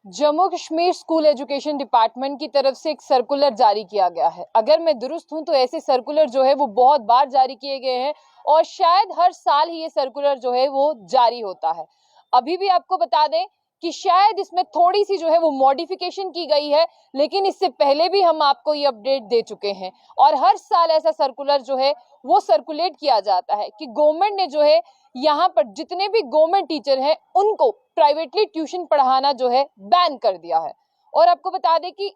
Jammu Kashmir school education department की तरफ से एक सर्कुलर जारी किया गया है। अगर मैं दुरुस्त हूं तो ऐसे सर्कुलर जो है वो बहुत बार जारी किए गए हैं और शायद हर साल ही ये सर्कुलर जो है वो जारी होता है। अभी भी आपको बता दें कि शायद इसमें थोड़ी सी जो है वो मॉडिफिकेशन की गई है, लेकिन इससे पहले भी हम आपको ये अपडेट दे चुके हैं और हर साल ऐसा सर्कुलर जो है वो सर्कुलेट किया जाता है कि गवर्नमेंट ने जो है यहाँ पर जितने भी गवर्नमेंट टीचर हैं उनको प्राइवेटली ट्यूशन पढ़ाना जो है बैन कर दिया है। और आपको बता दें कि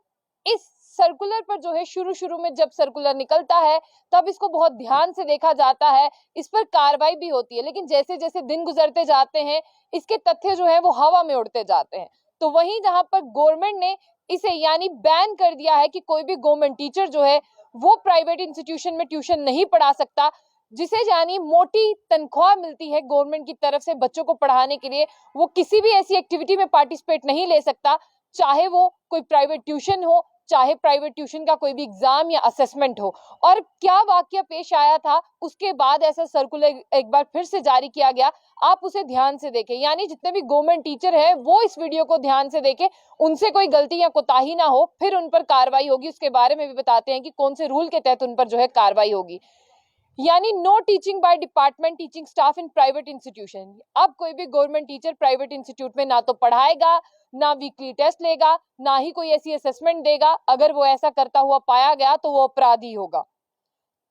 इस सर्कुलर पर जो है शुरू में जब सर्कुलर निकलता है तब इसको बहुत ध्यान से देखा जाता है, इस पर कार्रवाई भी होती है, लेकिन जैसे जैसे दिन गुजरते जाते हैं इसके तथ्य जो है वो हवा में उड़ते जाते हैं। तो वहीं जहां पर गवर्नमेंट ने इसे यानी बैन कर दिया है कि कोई भी गवर्नमेंट टीचर जो है वो प्राइवेट इंस्टीट्यूशन में ट्यूशन नहीं पढ़ा सकता, जिसे यानी मोटी तनख्वाह मिलती है गवर्नमेंट की तरफ से बच्चों को पढ़ाने के लिए, वो किसी भी ऐसी एक्टिविटी में पार्टिसिपेट नहीं ले सकता, चाहे वो कोई प्राइवेट ट्यूशन हो, चाहे प्राइवेट ट्यूशन का कोई भी एग्जाम या असेसमेंट हो। और क्या वाकया पेश आया था उसके बाद ऐसा सर्कुलर एक बार फिर से जारी किया गया, आप उसे ध्यान से देखें। यानी जितने भी गवर्नमेंट टीचर हैं वो इस वीडियो को ध्यान से देखें, उनसे कोई गलती या कोताही ना हो, फिर उन पर कार्रवाई होगी। उसके बारे में भी बताते हैं कि कौन से रूल के तहत उन पर जो है कार्रवाई होगी। यानी no teaching by department teaching staff in private institution. अब कोई भी गवर्नमेंट टीचर प्राइवेट इंस्टीट्यूट में ना तो पढ़ाएगा, ना वीकली टेस्ट लेगा, ना ही कोई ऐसी असेसमेंट देगा। अगर वो ऐसा करता हुआ पाया गया तो वो अपराधी होगा।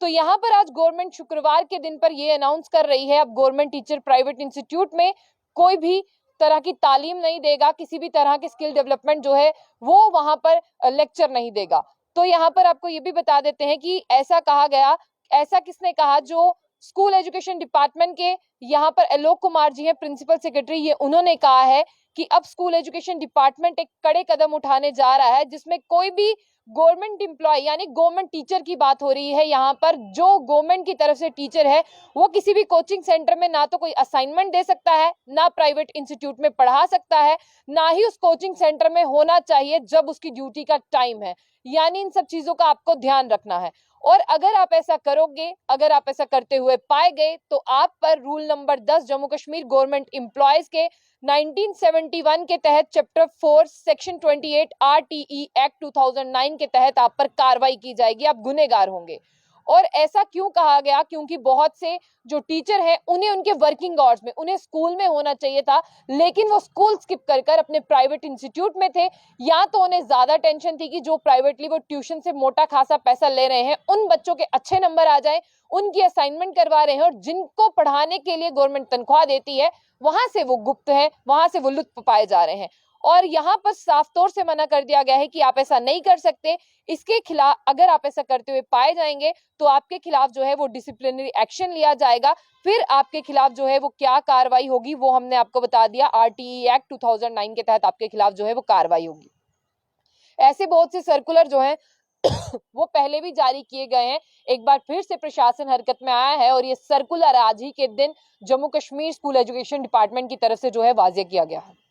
तो यहाँ पर आज गवर्नमेंट शुक्रवार के दिन पर ये अनाउंस कर रही है, अब गवर्नमेंट टीचर प्राइवेट इंस्टीट्यूट में कोई भी तरह की तालीम नहीं देगा, किसी भी तरह के स्किल डेवलपमेंट जो है वो वहां पर लेक्चर नहीं देगा। तो यहाँ पर आपको ये भी बता देते हैं कि ऐसा कहा गया, ऐसा किसने कहा, जो स्कूल एजुकेशन डिपार्टमेंट के यहाँ पर आलोक कुमार जी हैं, प्रिंसिपल सेक्रेटरी, ये उन्होंने कहा है कि अब स्कूल एजुकेशन डिपार्टमेंट एक कड़े कदम उठाने जा रहा है जिसमें कोई भी गवर्नमेंट एम्प्लॉय यानी गवर्नमेंट टीचर की बात हो रही है। यहाँ पर जो गवर्नमेंट की तरफ से टीचर है वो किसी भी कोचिंग सेंटर में ना तो कोई असाइनमेंट दे सकता है, ना प्राइवेट इंस्टीट्यूट में पढ़ा सकता है, ना ही उस कोचिंग सेंटर में होना चाहिए जब उसकी ड्यूटी का टाइम है। यानी इन सब चीजों का आपको ध्यान रखना है और अगर आप ऐसा करोगे, अगर आप ऐसा करते हुए पाए गए तो आप पर rule number 10 Jammu Kashmir government employees के 1971 के तहत चैप्टर 4 सेक्शन 28 RTE एक्ट 2009 के तहत आप पर कार्रवाई की जाएगी, आप गुनहगार होंगे। और ऐसा क्यों कहा गया? क्योंकि बहुत से जो टीचर हैं उन्हें उनके वर्किंग आवर्स में उन्हें स्कूल में होना चाहिए था, लेकिन वो स्कूल स्किप कर कर अपने प्राइवेट इंस्टीट्यूट में थे। या तो उन्हें ज्यादा टेंशन थी कि जो प्राइवेटली वो ट्यूशन से मोटा खासा पैसा ले रहे हैं उन बच्चों के अच्छे नंबर आ जाएं, उनकी असाइनमेंट करवा रहे हैं, और जिनको पढ़ाने के लिए गवर्नमेंट तनख्वाह देती है वहां से वो गुप्त है, वहां से वो लुत्फ पाए जा रहे हैं। और यहाँ पर साफ तौर से मना कर दिया गया है कि आप ऐसा नहीं कर सकते। इसके खिलाफ अगर आप ऐसा करते हुए पाए जाएंगे तो आपके खिलाफ जो है वो डिसिप्लिनरी एक्शन लिया जाएगा। फिर आपके खिलाफ जो है वो क्या कार्रवाई होगी वो हमने आपको बता दिया, RTE एक्ट 2009 के तहत आपके खिलाफ जो है वो कार्रवाई होगी। ऐसे बहुत से सर्कुलर जो है वो पहले भी जारी किए गए हैं, एक बार फिर से प्रशासन हरकत में आया है और ये सर्कुलर आज ही के दिन Jammu Kashmir school education department की तरफ से जो है वाजे किया गया है।